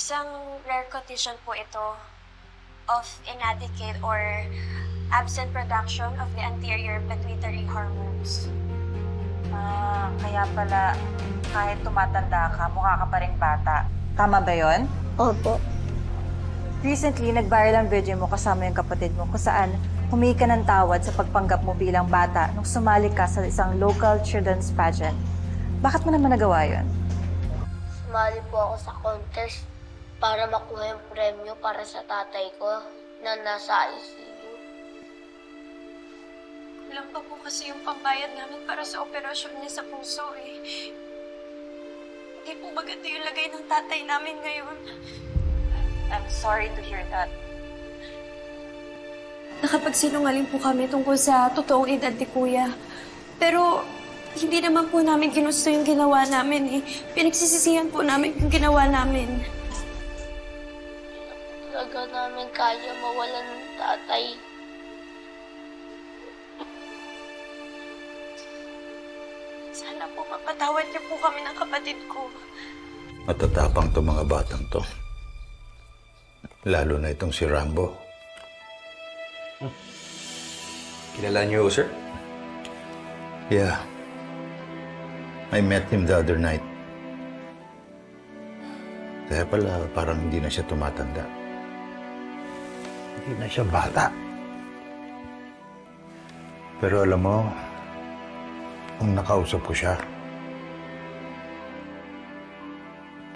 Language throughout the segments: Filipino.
Isang rare condition po ito of inadequate or absent production of the anterior pituitary hormones. Kaya pala kahit tumatanda ka, mukha ka pa rin bata. Tama ba yon? Opo. Recently, nag-viral ang video mo kasama yung kapatid mo kung saan humingi ka ng tawad sa pagpanggap mo bilang bata nung sumali ka sa isang local children's pageant. Bakit mo naman nagawa yun? Sumali po ako sa contest para makuha yung premyo para sa tatay ko na nasa ICU. Kulang pa po kasi yung pambayad namin para sa operasyon niya sa puso eh. Hindi po maganda yung lagay ng tatay namin ngayon. I'm sorry to hear that. Nakapagsinungaling po kami tungkol sa totoong edad ni Kuya. Pero hindi naman po namin ginusto yung ginawa namin eh. Pinagsisisihan po namin yung ginawa namin. Hindi na po talaga namin kaya mawalan ng tatay. Sana po mapatawad niyo po kami ng kapatid ko. Matatapang to mga batang to. Lalo na itong si Rambo. Kilala niyo, sir? Yeah. I met him the other night. Kaya pala parang hindi na siya tumatanda. Hindi na siya bata. Pero alam mo, kung nakausap ko siya,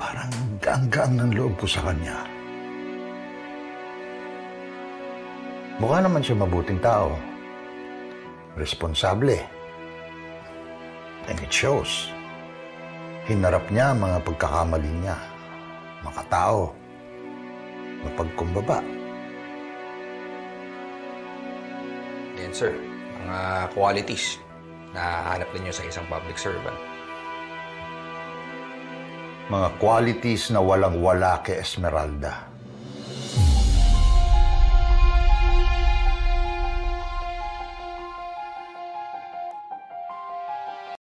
parang gaan-gaan ng loob ko sa kanya. Mukha naman siya mabuting tao. Responsable. And it shows. Hinarap niya ang mga pagkakamali niya. Makatao. Mapagkumbaba. Yan, sir. Mga qualities na hanap ninyo sa isang public servant. Mga qualities na walang-wala kay Esmeralda.